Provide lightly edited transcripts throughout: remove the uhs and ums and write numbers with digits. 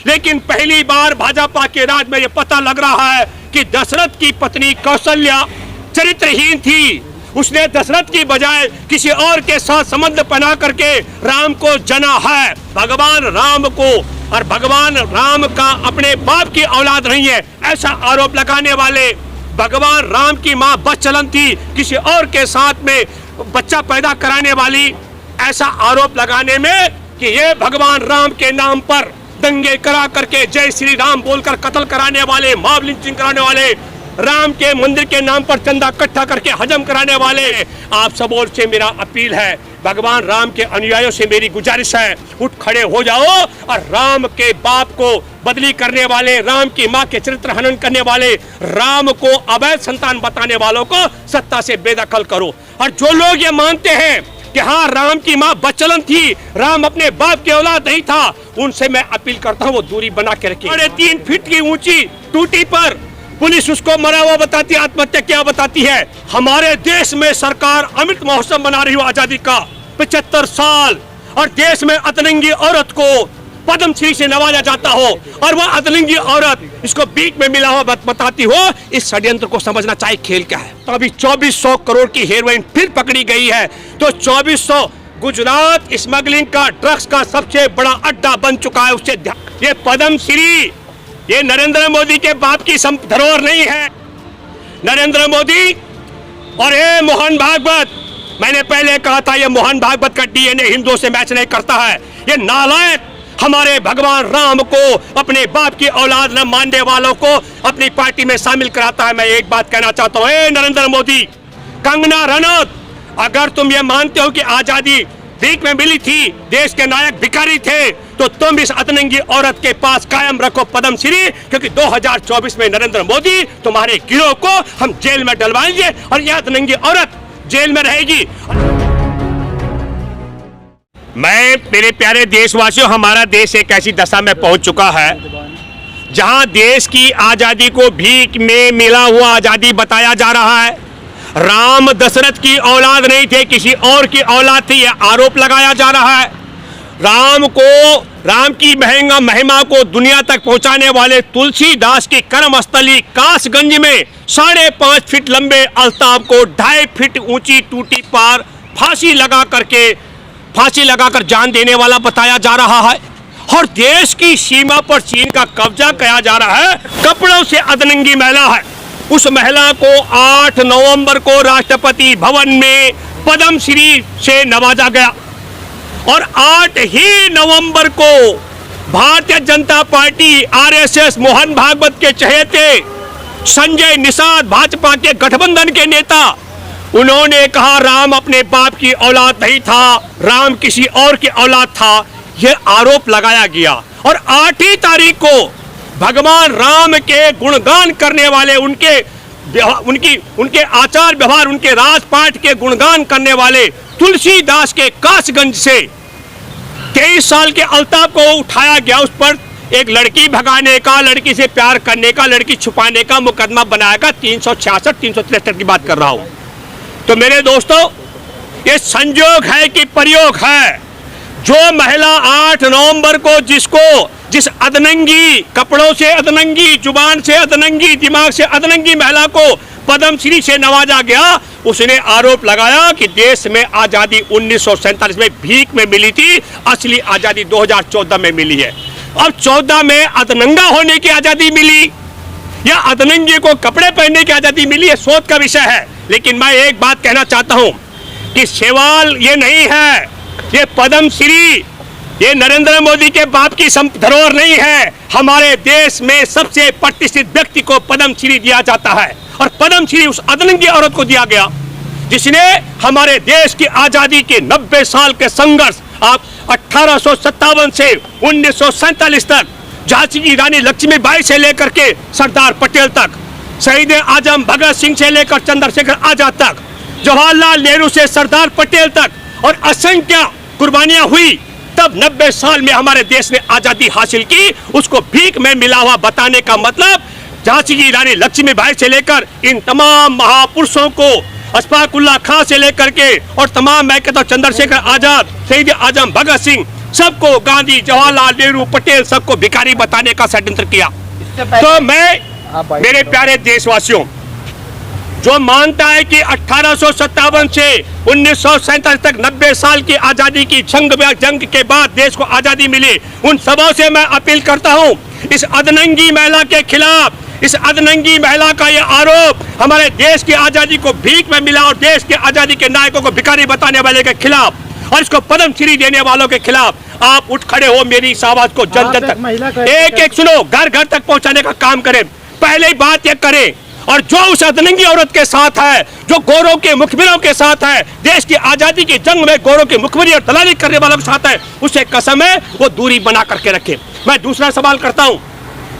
लेकिन पहली बार भाजपा के राज में यह पता लग रहा है कि दशरथ की पत्नी कौशल्या चरित्रहीन थी। उसने दशरथ की बजाय किसी और के साथ संबंध बना करके राम को जना है। भगवान राम को और भगवान राम का अपने बाप की औलाद नहीं है ऐसा आरोप लगाने वाले, भगवान राम की मां बच्चलन थी किसी और के साथ में बच्चा पैदा कराने वाली, ऐसा आरोप लगाने में कि ये भगवान राम के नाम पर दंगे करा करके जय श्री राम बोलकर कत्ल कराने वाले, मॉब लिंचिंग कराने वाले, राम के मंदिर के नाम पर चंदा इकट्ठा करके हजम कराने वाले, आप सब ओर से मेरा अपील है, भगवान राम के अनुयायियों से मेरी गुजारिश है, उठ खड़े हो जाओ और राम के बाप को बदली करने वाले, राम की मां के चरित्र हनन करने वाले, राम को अवैध संतान बताने वालों को सत्ता से बेदखल करो। और जो लोग ये मानते हैं कि हाँ राम की मां बच्चलन थी, राम अपने बाप की औलाद नहीं था, उनसे मैं अपील करता हूँ वो दूरी बना के रखिए। 3.5 फीट की ऊंची टूटी पर पुलिस उसको मरा हुआ बताती है, आत्महत्या क्या बताती है। हमारे देश में सरकार अमृत महोत्सव मना रही हो आजादी का 75 साल, और देश में अतरंगी औरत को पद्मश्री से नवाजा जाता हो और वह अतरंगी औरत इसको बीच में मिला हुआ बताती हो, इस षड्यंत्र को समझना चाहिए खेल क्या है। तो अभी 2400 करोड़ की हेरोइन फिर पकड़ी गई है, तो 2400 गुजरात स्मगलिंग का, ड्रग्स का सबसे बड़ा अड्डा बन चुका है। उससे ये पद्मश्री ये नरेंद्र मोदी के बाप की धरोहर नहीं है। नरेंद्र मोदी और ये मोहन भागवत, मैंने पहले कहा था ये मोहन भागवत का डीएनए हिंदुओं से मैच नहीं करता है। ये नालायक हमारे भगवान राम को अपने बाप की औलाद न मानने वालों को अपनी पार्टी में शामिल कराता है। मैं एक बात कहना चाहता हूँ, नरेंद्र मोदी, कंगना रनौत, अगर तुम ये मानते हो कि आजादी भीख में मिली थी, देश के नायक भिखारी थे, तो तुम इस अतरंगी औरत के पास कायम रखो पद्मश्री, क्योंकि 2024 में नरेंद्र मोदी तुम्हारे गिरोह को हम जेल में डलवाएंगे और यह अतरंगी औरत जेल में रहेगी। मेरे प्यारे देशवासियों, हमारा देश एक ऐसी दशा में पहुंच चुका है जहां देश की आजादी को भीख में मिला हुआ आजादी बताया जा रहा है। राम दशरथ की औलाद नहीं थे, किसी और की औलाद थी, यह आरोप लगाया जा रहा है। राम की महिमा को दुनिया तक पहुंचाने वाले तुलसीदास की कर्मस्थली कासगंज में 5.5 फीट लंबे अल्ताफ को 2.5 फीट ऊंची टूटी पर फांसी लगाकर जान देने वाला बताया जा रहा है। और देश की सीमा पर चीन का कब्जा किया जा रहा है। कपड़ों से अतरंगी महिला है, उस महिला को 8 नवंबर को राष्ट्रपति भवन में पद्मश्री से नवाजा गया और 8 ही नवंबर को भारतीय जनता पार्टी आरएसएस मोहन भागवत के चहेते संजय निषाद, भाजपा के गठबंधन के नेता, उन्होंने कहा राम अपने बाप की औलाद नहीं था, राम किसी और की औलाद था, यह आरोप लगाया गया। और 8 ही तारीख को भगवान राम के गुणगान करने वाले, उनके आचार व्यवहार, उनके राजपाट के गुणगान करने वाले तुलसीदास के कासगंज से 23 साल के अल्ताफ को उठाया गया। उस पर एक लड़की भगाने का, लड़की से प्यार करने का, लड़की छुपाने का मुकदमा बनाएगा। 366 363 की बात कर रहा हूं। तो मेरे दोस्तों, ये संयोग है कि प्रयोग है। जो महिला 8 नवंबर को जिस अदनंगी, कपड़ों से अदनंगी, जुबान से अदनंगी, दिमाग से अदनंगी महिला को पद्मश्री से नवाजा गया, उसने आरोप लगाया कि देश में आजादी 1947 में भीख में मिली थी, असली आजादी 2014 में मिली है। अब 14 में अदनंगा होने की आजादी मिली या अदनंगी को कपड़े पहनने की आजादी मिली, है सोच का विषय है। लेकिन मैं एक बात कहना चाहता हूं कि सवाल ये नहीं है, ये पद्मश्री ये नरेंद्र मोदी के बाप की धरोहर नहीं है। हमारे देश में सबसे प्रतिष्ठित व्यक्ति को पद्मश्री दिया जाता है और पद्मश्री उस अदनंगी औरत को दिया गया जिसने हमारे देश की आजादी के 90 साल के संघर्ष, आप 1857 से 1947 तक, झांसी की रानी लक्ष्मीबाई से लेकर के सरदार पटेल तक, शहीद आजम भगत सिंह से लेकर चंद्रशेखर आजाद तक, जवाहरलाल नेहरू से सरदार पटेल तक, और असंख्य कुर्बानियां हुई। तब 90 साल में हमारे देश ने आजादी हासिल की। उसको भीख में मिला हुआ बताने का मतलब, झांसी की रानी लक्ष्मीबाई से लेकर इन तमाम महापुरुषों को, अशफाक उल्लाह खां से लेकर के और तमाम, मैं कहता हूं चंद्रशेखर आजाद, शहीद आजम भगत सिंह, सबको गांधी, जवाहरलाल नेहरू, पटेल सबको भिखारी बताने का षड्यंत्र किया। तो मैं मेरे प्यारे देशवासियों, जो मानता है कि 1857 से 1947 तक 90 साल की आजादी की जंग के बाद देश को आजादी मिली, उन सबों से मैं अपील करता हूं, इस अधनंगी महिला के खिलाफ, इस अधनंगी महिला का यह आरोप हमारे देश की आजादी को भीख में मिला और देश की आजादी के नायकों को भिखारी बताने वाले के खिलाफ और इसको पद्म श्री देने वालों के खिलाफ आप उठ खड़े हो, मेरी इस आवाज को जन जन तक एक एक सुनो, घर घर तक पहुंचाने का काम करें। पहले ही बात यह करें, और जो उस अधनंगी औरत के साथ है, जो गोरों के मुखबिरों के साथ है, देश की आजादी की जंग में गोरों की मुखबिरी और दलाली करने वालों के साथ है, उसे कसम है वो दूरी बना करके रखे। मैं दूसरा सवाल करता हूं,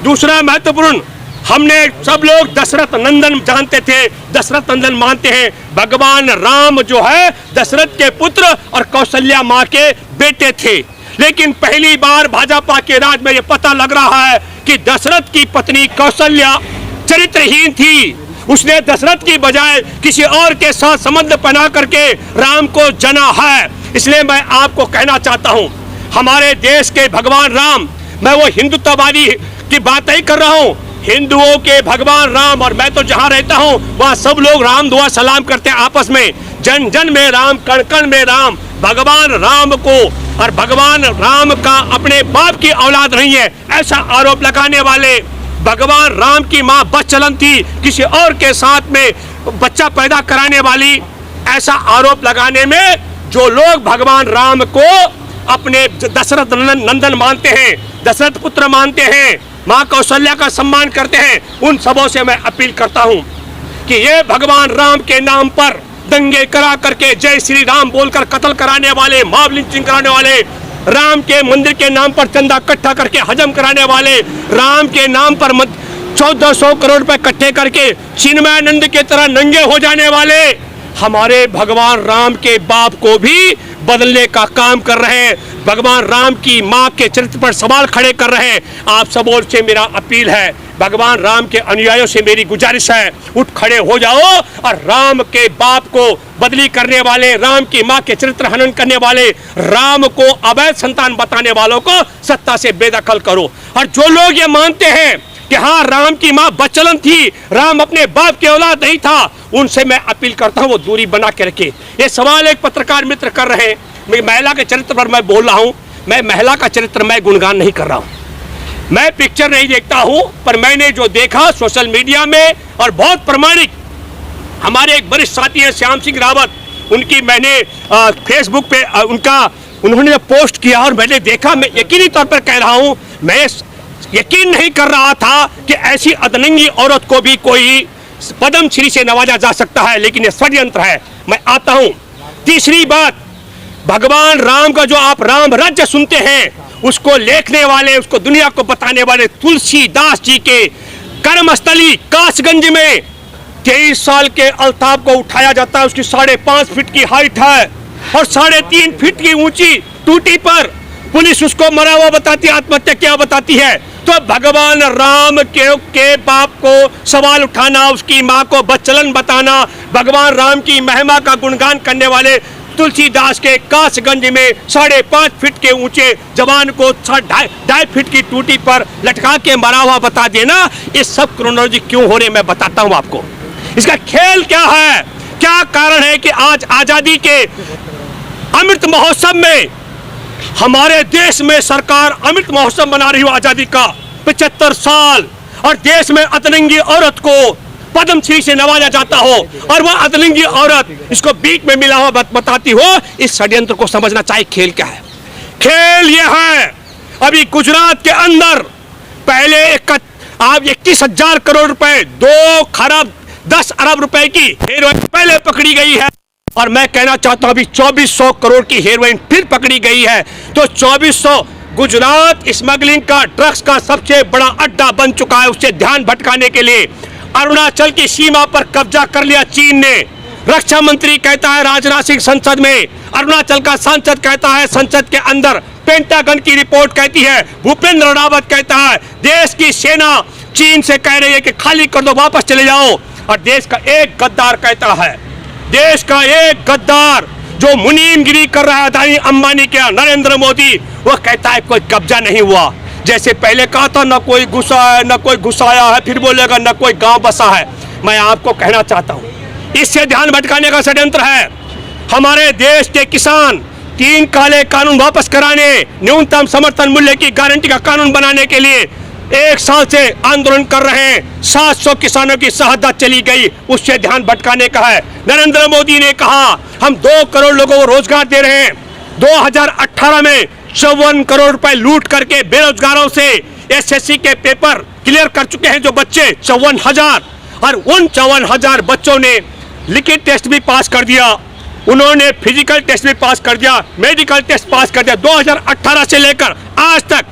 दूसरा महत्वपूर्ण, हमने सब लोग दशरथ नंदन जानते थे, दशरथ नंदन मानते हैं। भगवान राम जो है दशरथ के पुत्र और कौशल्या माँ के बेटे थे, लेकिन पहली बार भाजपा के राज में यह पता लग रहा है कि दशरथ की पत्नी कौशल्या चरित्रहीन थी। उसने दशरथ की बजाय किसी और के साथ संबंध बना करके राम को जना है। इसलिए मैं आपको कहना चाहता हूं, हमारे देश के भगवान राम, मैं वो हिंदुत्ववादी की बात नहीं कर रहा हूं, हिंदुओं के भगवान राम, और मैं तो जहां रहता हूं वहां सब लोग राम दुआ सलाम करते हैं आपस में, जन जन में राम, कण कण में राम। भगवान राम को और भगवान राम का अपने बाप की औलाद नहीं है, ऐसा आरोप लगाने वाले, भगवान राम की मां बच्चलन थी, किसी और के साथ में बच्चा पैदा कराने वाली, ऐसा आरोप लगाने में जो लोग भगवान राम को अपने दशरथ नंदन मानते हैं, दशरथ पुत्र मानते हैं, मां कौशल्या का सम्मान करते हैं, उन सबों से मैं अपील करता हूं कि ये भगवान राम के नाम पर दंगे करा करके जय श्री राम बोलकर कत्ल कराने वाले, मॉब लिंचिंग कराने वाले, राम के मंदिर के नाम पर चंदा इकट्ठा करके हजम कराने वाले, राम के नाम पर 1400 करोड़ रुपए इकट्ठे करके चिन्मयानंद के तरह नंगे हो जाने वाले हमारे भगवान राम के बाप को भी बदलने का काम कर रहे हैं, भगवान राम की मां के चरित्र पर सवाल खड़े कर रहे हैं। आप सब ओर से मेरा अपील है, भगवान राम के अनुयायियों से मेरी गुजारिश है, उठ खड़े हो जाओ और राम के बाप को बदली करने वाले, राम की मां के चरित्र हनन करने वाले, राम को अवैध संतान बताने वालों को सत्ता से बेदखल करो। और जो लोग ये मानते हैं कि हाँ राम की मां बच्चलन थी, राम अपने बाप की औलाद नहीं था, उनसे मैं अपील करता हूं वो दूरी बना के रखे। ये सवाल एक पत्रकार मित्र कर रहे हैं, मैं महिला के चरित्र पर मैं बोल रहा हूं, मैं महिला का चरित्र मैं गुणगान नहीं कर रहा हूं, मैं पिक्चर नहीं देखता हूं, पर मैंने जो देखा सोशल मीडिया में, और बहुत प्रमाणिक हमारे एक वरिष्ठ साथी हैं श्याम सिंह रावत, उनकी मैंने फेसबुक पे उन्होंने पोस्ट किया और मैंने देखा, मैं यकीनी तौर पर कह रहा हूं, मैं यकीन नहीं कर रहा था कि ऐसी अधनंगी औरत को भी कोई पद्म श्री से नवाजा जा सकता है, लेकिन यह षड्यंत्र है। मैं आता हूं, तीसरी बात, भगवान राम का जो आप राम राज्य सुनते हैं, उसको लेखने वाले, उसको दुनिया को बताने वाले तुलसीदास जी के कर्मस्थली कासगंज में 23 साल के अल्ताफ को उठाया जाता है, उसकी 5.5 फीट की हाइट है और 3.5 फीट की ऊंची टूटी पर पुलिस उसको मरा हुआ बताती है, आत्महत्या क्या बताती है। तो भगवान राम के बाप को सवाल उठाना, उसकी मां को बच्चलन बताना, भगवान राम की महिमा का गुणगान करने वाले तुलसीदास के कासगंज में 5.5 फीट के ऊंचे जवान को 2.5 फीट की टूटी पर लटका के मरा हुआ बता देना, ये सब क्रोनोलॉजी क्यों हो रहे मैं बताता हूं आपको। इसका खेल क्या है, क्या कारण है कि आज आजादी के अमृत महोत्सव में हमारे देश में सरकार अमृत महोत्सव मना रही हो आजादी का 75 साल, और देश में अतरंगी औरत को पद्म श्री से नवाजा जाता हो और वह अतरंगी औरत इसको बीच में मिला हुआ बताती हो। इस षड्यंत्र को समझना चाहिए, खेल क्या है। खेल यह है, अभी गुजरात के अंदर पहले 21,000 करोड़ रुपए, 2 खरब 10 अरब रुपए की हेरोइन पहले पकड़ी गई है, और मैं कहना चाहता हूं अभी 2400 करोड़ की हेरोइन फिर पकड़ी गई है। तो 2400, गुजरात स्मगलिंग का, ड्रग्स का सबसे बड़ा अड्डा बन चुका है। उससे ध्यान भटकाने के लिए अरुणाचल की सीमा पर कब्जा कर लिया चीन ने। रक्षा मंत्री कहता है राजनाथ सिंह संसद में, अरुणाचल का सांसद कहता है संसद के अंदर, पेंटागन की रिपोर्ट कहती है, भूपेंद्र रावत कहता है, देश की सेना चीन से कह रही है कि खाली कर दो, वापस चले जाओ। और देश का एक गद्दार कहता है, देश का एक गद्दार जो मुनीमगिरी कर रहा है अदानी अंबानी के नरेंद्र मोदी, वो कहता है कोई कब्जा नहीं हुआ। जैसे पहले कहा था न कोई घुसा है न कोई घुसाया है, फिर बोलेगा न कोई गांव बसा है। मैं आपको कहना चाहता हूं, इससे ध्यान भटकाने का षड्यंत्र है। हमारे देश के किसान 3 काले कानून वापस कराने, न्यूनतम समर्थन मूल्य की गारंटी का कानून बनाने के लिए 1 साल से आंदोलन कर रहे हैं। 700 किसानों की शहादत चली गई, उससे ध्यान भटकाने का है। नरेंद्र मोदी ने कहा हम 2 करोड़ लोगों को रोजगार दे रहे हैं। 2018 में 54 करोड़ रुपए लूट करके बेरोजगारों से एसएससी के पेपर क्लियर कर चुके हैं जो बच्चे 54,000, और उन 54,000 बच्चों ने लिखित टेस्ट भी पास कर दिया, उन्होंने फिजिकल टेस्ट भी पास कर दिया, मेडिकल टेस्ट पास कर दिया। 2018 से लेकर आज तक,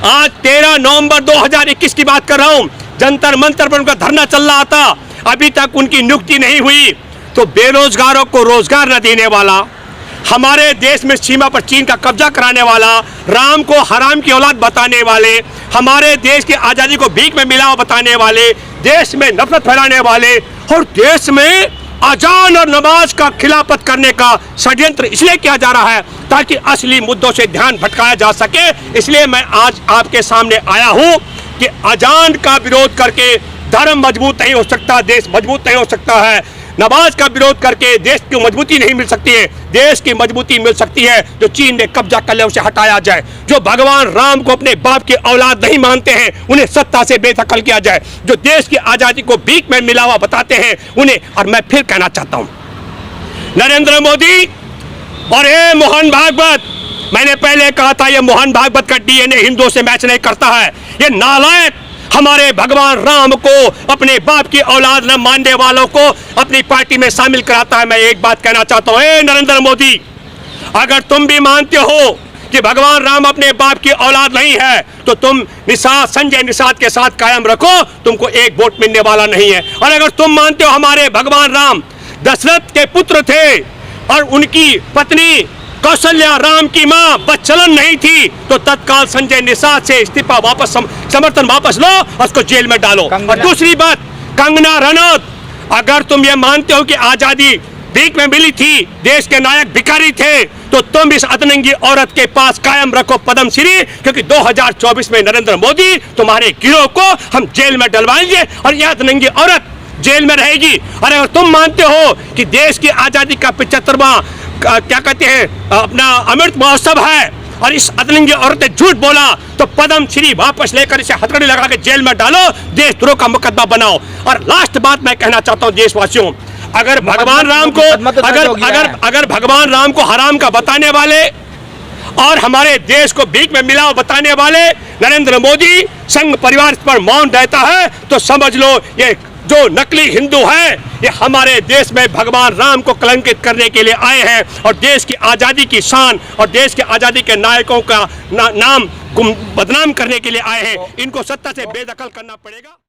आज 13 नवंबर 2021 की बात कर रहा हूं, जंतर मंतर पर उनका धरना चल रहा था, अभी तक उनकी नियुक्ति नहीं हुई। तो बेरोजगारों को रोजगार न देने वाला, हमारे देश में सीमा पर चीन का कब्जा कराने वाला, राम को हराम की औलाद बताने वाले, हमारे देश की आजादी को भीख में मिलाओ बताने वाले, देश में नफरत फैलाने वाले और देश में अजान और नमाज का खिलाफत करने का षड्यंत्र इसलिए किया जा रहा है ताकि असली मुद्दों से ध्यान भटकाया जा सके। इसलिए मैं आज आपके सामने आया हूं कि अजान का विरोध करके धर्म मजबूत नहीं हो सकता, देश मजबूत नहीं हो सकता है। नमाज का विरोध करके देश की मजबूती नहीं मिल सकती है। देश की मजबूती मिल सकती है जो चीन ने कब्जा कर लिया उसे हटाया जाए, जो भगवान राम को अपने बाप की औलाद नहीं मानते हैं उन्हें सत्ता से बेदखल किया जाए, जो देश की आजादी को भीख में मिलावा बताते हैं उन्हें। और मैं फिर कहना चाहता हूं, नरेंद्र मोदी और ये मोहन भागवत, मैंने पहले कहा था ये मोहन भागवत का डीएनए हिंदुओं से मैच नहीं करता है। ये नालायक हमारे भगवान राम को अपने बाप की औलाद न मानने वालों को अपनी पार्टी में शामिल कराता है। मैं एक बात कहना चाहता हूं, नरेंद्र मोदी, अगर तुम भी मानते हो कि भगवान राम अपने बाप की औलाद नहीं है तो तुम संजय निषाद के साथ कायम रखो, तुमको 1 वोट मिलने वाला नहीं है। और अगर तुम मानते हो हमारे भगवान राम दशरथ के पुत्र थे और उनकी पत्नी कौशल्या राम की मां बच्चलन नहीं थी, तो तत्काल संजय निषाद से इस्तीफा वापस, समर्थन वापस लो और उसको जेल में डालो। और दूसरी बात, कंगना रनौत, अगर तुम ये मानते हो कि आजादी भीख में मिली थी, देश के नायक भिखारी थे, तो तुम इस अतरंगी औरत के पास कायम रखो पद्मश्री, क्योंकि 2024 में नरेंद्र मोदी तुम्हारे गिरोह को हम जेल में डलवाएंगे और यह अतरंगी औरत जेल में रहेगी। और अगर तुम मानते हो कि देश की आजादी का 75वां क्या कहते हैं अपना अमृत महोत्सव है और इस अतरंगी औरत ने झूठ बोला, तो पद्मश्री वापस लेकर इसे हथकड़ी लगा के जेल में डालो, देशद्रोह का मुकदमा बनाओ। और लास्ट बात मैं कहना चाहता हूं देशवासियों, अगर भगवान राम को अगर भगवान राम को हराम का बताने वाले और हमारे देश को भीख में मिलाओ बताने वाले नरेंद्र मोदी संघ परिवार पर मौन रहता है, तो समझ लो ये जो नकली हिंदू है ये हमारे देश में भगवान राम को कलंकित करने के लिए आए हैं और देश की आज़ादी की शान और देश के आज़ादी के नायकों का नाम बदनाम करने के लिए आए हैं। इनको सत्ता से बेदखल करना पड़ेगा।